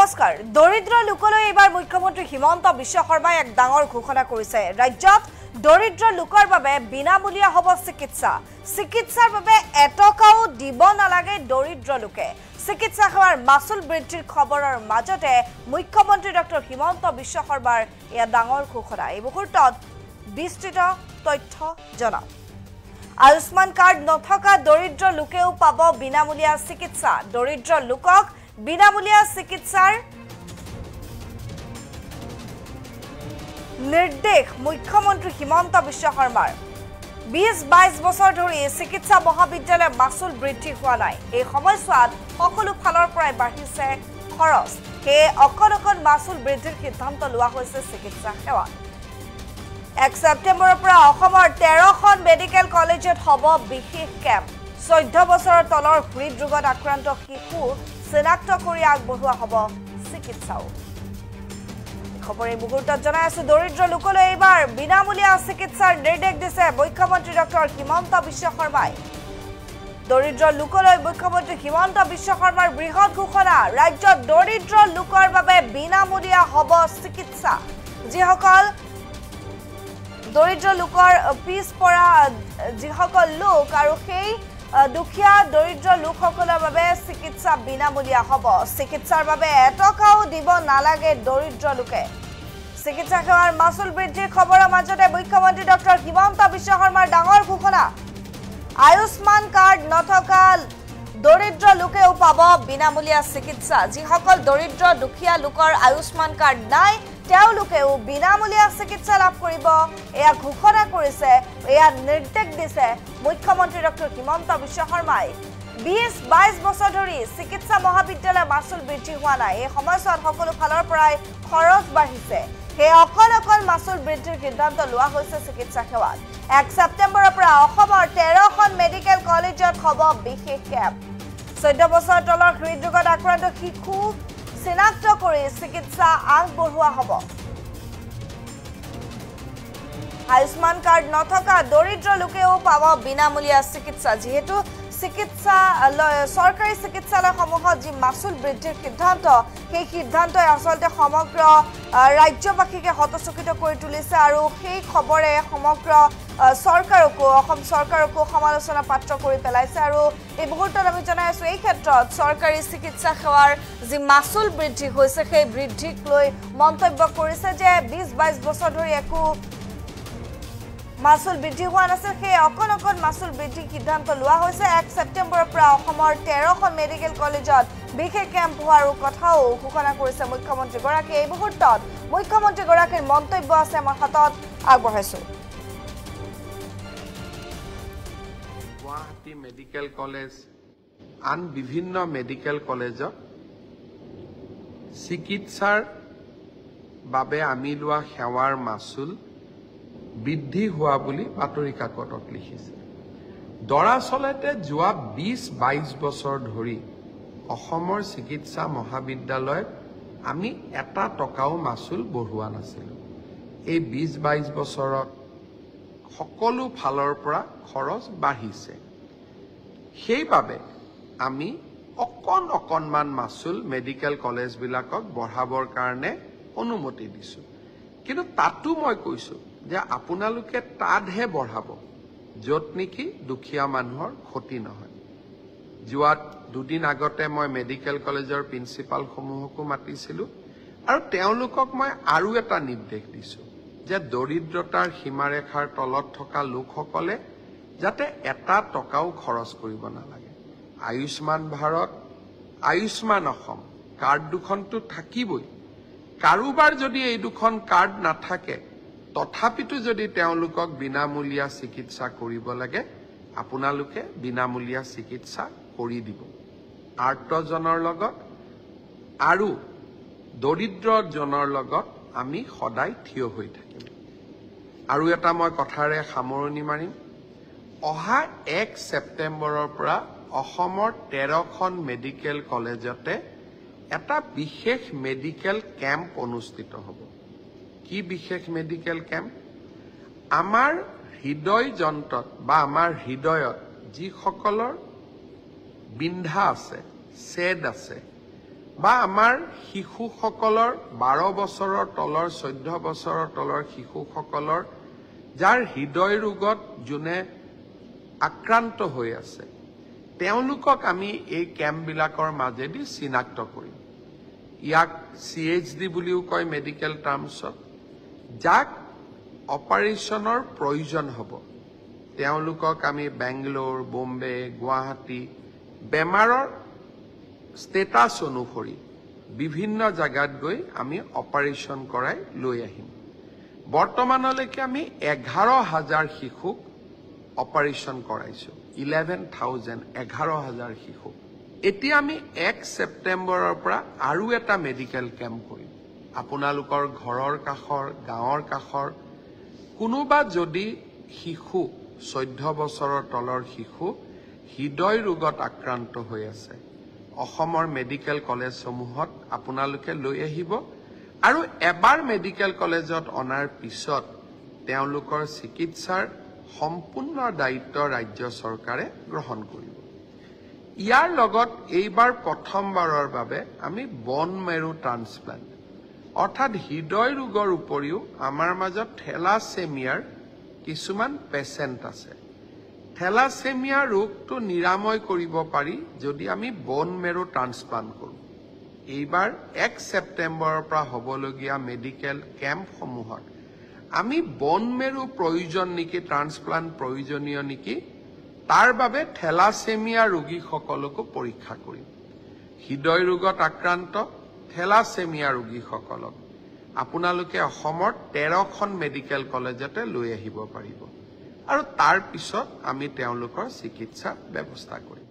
নমস্কাৰ দৰিদ্ৰ লোকলৈ এবাৰ মুখ্যমন্ত্ৰী হিমন্ত বিশ্ব শৰ্মাই এক ডাঙৰ ঘোষণা কৰিছে ৰাজ্যত দৰিদ্ৰ লোকৰ বাবে বিনামূলীয়া হ'ব চিকিৎসাৰ বাবে এটকাও দিব নালাগে দৰিদ্ৰ লোকে চিকিৎসা সেৱাৰ মাসুল বৃদ্ধিৰ খবৰৰ মাজতে মুখ্যমন্ত্ৰী ডক্টৰ হিমন্ত বিশ্ব শৰ্মাৰ এয়া ডাঙৰ ঘোষণা এই মুহূৰ্তত বিস্তৃত তথ্য জনাও আয়ুষ্মান কাৰ্ড নথকা দৰিদ্ৰ লোকেও পাব বিনামূলীয়া চিকিৎসা দৰিদ্ৰ লোকক বিনামূলীয়া চিকিৎসাৰ নিৰ্দেশ মুখ্যমন্ত্ৰী হিমন্ত বিশ্ব শৰ্মাৰ 20-22 বছৰ ধৰি চিকিৎসা মহাবিদ্যালয় মাসুল বৃদ্ধি হোৱা নাই এই সময়ছোৱাত সকলো ফালৰ পৰাই বাঢ়িছে খৰচ হে অকন মাসুল বৃদ্ধিৰ সিদ্ধান্ত লোৱা হৈছে চিকিৎসা সেৱা 1 সেপ্টেম্বৰৰ পৰা অসমৰ 13খন মেডিকেল কলেজত হ'ব বিশেষ কেম্প 14 বছৰৰ তলৰ হৃদৰোগত আক্ৰান্ত শিশু চিনাক্ত কৰি আগবঢ়োৱা হ'ব চিকিৎসাও খবৰ এই মুহূৰ্তত জনাই আছো দৰিদ্ৰ লোকলৈ এবাৰ বিনামূলীয়া চিকিৎসাৰ নিৰ্দেশ দিছে মুখ্যমন্ত্ৰী ডক্টৰ হিমন্ত বিশ্ব শৰ্মাই দৰিদ্ৰ লোকলৈ মুখ্যমন্ত্ৰী হিমন্ত বিশ্ব শৰ্মাৰ বৃহৎ ঘোষণা ৰাজ্যত দৰিদ্ৰ লোকৰ বাবে বিনামূলীয়া হ'ব চিকিৎসা যিসকল দৰিদ্ৰ লোকৰ পিছ পৰা যিসকল লোক আৰু সেই দুখীয়া দৰিদ্ৰ লোকসকলৰ বাবে চিকিৎসা বিনামূলীয়া হ'ব চিকিৎসাৰ বাবে এটকাও দিব নালাগে দৰিদ্ৰ লোকে চিকিৎসা সেৱাৰ মাসুল বৃদ্ধিৰ খবৰৰ মাজতে মুখ্যমন্ত্ৰী ডক্টৰ হিমন্ত বিশ্ব শৰ্মাৰ ডাঙৰ ঘোষণা আয়ুষ্মান কাৰ্ড নথকা দৰিদ্ৰ লোকেও পাব বিনামূলীয়া চিকিৎসা যিসকল দৰিদ্ৰ দুখীয়া লোকৰ আয়ুষ্মান কাৰ্ড নাই তেওঁলোকেও বিনামূলীয়া চিকিৎসা লাভ কৰিব এয়া ঘোষণা কৰিছে এয়া নিৰ্দেশ দিছে মুখ্যমন্ত্ৰী ডক্টৰ হিমন্ত বিশ্ব শৰ্মাই 20-22 বছৰ ধৰি চিকিৎসা মহাবিদ্যালয় মাসুল বৃদ্ধি হোৱা নাই এই সময়ছোৱাত সকলো ফালৰ পৰাই খৰচ বাঢ়িছে হে অকন মাসুল বৃদ্ধিৰ সিদ্ধান্ত লোৱা হৈছে চিকিৎসা সেৱাত 1 সেপ্টেম্বৰৰ পৰা অসমৰ 13খন মেডিকেল কলেজত হ'ব বিশেষ কেম্প 14 বছৰ তলৰ হৃদৰোগত আক্ৰান্ত শিশু চিনাক্ত কৰি চিকিৎসা আগবঢ়োৱা হ'ব আয়ুষ্মান কাৰ্ড নথকা দৰিদ্ৰ লোকেও পাব বিনামূলীয়া চিকিৎসা যেহেতু চিকিৎসা সৰকাৰী চিকিৎসালয়সমূহত যি মাসুল বৃদ্ধিৰ সিদ্ধান্ত সেই সিদ্ধান্তই আসলতে সমগ্ৰ ৰাজ্যবাসীকে হতচকিত কৰি তুলিছে আৰু সেই খবৰে সমগ্ৰ সৰকাৰকো অসম সৰকাৰকো সমালোচনা পাত্ৰ কৰি পেলাইছে আৰু এই মুহূৰ্তত আমি জনাই আছো এই ক্ষেত্ৰত সৰকাৰী চিকিৎসা সেৱাৰ যি মাসুল বৃদ্ধি হৈছে সেই বৃদ্ধিক লৈ মন্তব্য কৰিছে যে 20-22 বছৰ ধৰি একো মাসুল বৃদ্ধি হোৱা নাছিল সেই অকন মাসুল বৃদ্ধি সিদ্ধান্ত লোৱা হৈছে 1 সেপ্টেম্বৰৰ পৰা অসমৰ 13খন মেডিকেল কলেজত বিশেষ কেম্প হোৱাৰ কথাও ঘোষণা কৰিছে মুখ্যমন্ত্ৰী গৰাকীয়ে এই মুহূৰ্তত মুখ্যমন্ত্ৰী গৰাকীৰ মন্তব্য আছে আমাৰ হাতত আগবঢ়াইছো গুৱাহাটী মেডিকেল কলেজ আন বিভিন্ন মেডিকেল কলেজত চিকিৎসাৰ বাবে আমি লোৱা সেৱাৰ মাসুল বৃদ্ধি হোৱা বুলি বাতৰি কাকতত লিখিছে দৰাচলতে যোৱা 20-22 বছৰ ধৰি অসমৰ চিকিৎসা মহাবিদ্যালয়ত আমি এটা টকাও মাসুল বঢ়োৱা নাছিলোঁ এই 20-22 বছৰত সকলো ফালৰ পৰা খৰচ বাঢ়িছে সেইবাবে আমি অকণমান মাসুল মেডিকেল কলেজবিলাকক বঢ়াবৰ কাৰণে অনুমতি দিছো কিন্তু তাতো মই কৈছো যে আপোনালোকে তাতহে বঢ়াব যত নেকি দুখীয়া মানুহৰ ক্ষতি নহয় যোৱা দুদিন আগতে মই মেডিকেল কলেজৰ প্ৰিন্সিপাল সমূহকো মাতিছিলো আৰু তেওঁলোকক মই আৰু এটা নিৰ্দেশ দিছো যে দৰিদ্ৰতাৰ সীমাৰেখাৰ তলত থকা লোকসকলে যাতে এটা টকাও খৰচ কৰিব নালাগে আয়ুষ্মান ভাৰত আয়ুষ্মান অসম কাৰ্ড দুখনটো থাকিবই কাৰোবাৰ যদি এই দুখন কাৰ্ড নাথাকে তথাপিতো যদি তেওঁলোকক বিনামূলীয়া চিকিৎসা কৰিব লাগে আপোনালোকে বিনামূলীয়া চিকিৎসা কৰি দিব আৰ্তজনৰ লগত আৰু দৰিদ্ৰজনৰ লগত আমি সদায় থিয় হৈ থাকিম আৰু এটা মই কথাৰে সামৰণি মাৰিম অহা 1 সেপ্টেম্বৰৰ পৰা অসমৰ 13খন মেডিকেল কলেজতে এটা বিশেষ মেডিকেল কেম্প অনুষ্ঠিত হ'ব কি বিশেষ মেডিকেল কেম্প আমাৰ হৃদয় যন্ত্ৰত বা আমাৰ হৃদয়ত যিসকলৰ বিন্ধা আছে চেদ আছে বা আমাৰ শিশুসকলৰ 12 বছৰৰ তলৰ 14 বছৰৰ তলৰ শিশুসকলৰ যাৰ হৃদয় ৰোগত যোনে আক্ৰান্ত হৈ আছে তেওঁলোকক আমি এই কেম্পবিলাকৰ মাজেদি চিনাক্ত কৰিম ইয়াক CHD বুলিও কয় মেডিকেল টাৰ্মছত যাক অপাৰেশ্যনৰ প্ৰয়োজন হ'ব তেওঁলোকক আমি বেংগলোৰ বোম্বে গুৱাহাটী বেমাৰৰ ষ্টেটাছ অনুসৰি বিভিন্ন জায়গাত গৈ আমি অপাৰেশ্যন কৰাই লৈ আহিম বৰ্তমানলৈকে আমি 11,000 শিশুক অপাৰেশ্যন কৰাইছো 11,000 শিশু এতিয়া আমি 1 ছেপ্টেম্বৰৰ পৰা আৰু এটা মেডিকেল কেম্প কৰিম আপোনালোকৰ ঘৰৰ কাষৰ গাঁৱৰ কাষৰ কোনোবা যদি শিশু 14 বছৰৰ তলৰ শিশু হৃদয় ৰোগত আক্ৰান্ত হৈ আছে অসমৰ মেডিকেল কলেজসমূহত আপোনালোকে লৈ আহিব আৰু এবাৰ মেডিকেল কলেজত অনাৰ পিছত তেওঁলোকৰ চিকিৎসাৰ সম্পূৰ্ণ দায়িত্ব ৰাজ্য চৰকাৰে গ্ৰহণ কৰিব ইয়াৰ লগত এইবাৰ প্ৰথমবাৰৰ বাবে আমি বন মেৰু ট্ৰান্সপ্লান্ট অৰ্থাৎ হৃদয় ৰোগৰ উপৰিও আমাৰ মাজত থেলাছেমিয়াৰ কিছুমান পেচেণ্ট আছে থেলাছেমিয়া ৰোগটো নিৰাময় কৰিব পাৰি যদি আমি বন মেৰু ট্ৰান্সপ্লান্ট কৰোঁ এইবাৰ 1 ছেপ্টেম্বৰৰ পৰা হ'বলগীয়া মেডিকেল কেম্পসমূহত আমি বন মেৰু প্ৰয়োজন নেকি ট্ৰান্সপ্লান্ট প্ৰয়োজনীয় নেকি তাৰ বাবে থেলাছেমিয়া ৰোগীসকলকো পৰীক্ষা কৰিম হৃদয় ৰোগত আক্ৰান্ত থেলাছেমিয়া ৰোগীসকলক আপোনালোকে অসমৰ 13খন মেডিকেল কলেজতে লৈ আহিব পাৰিব আৰু তাৰ পিছত আমি তেওঁলোকৰ চিকিৎসা ব্যৱস্থা কৰিম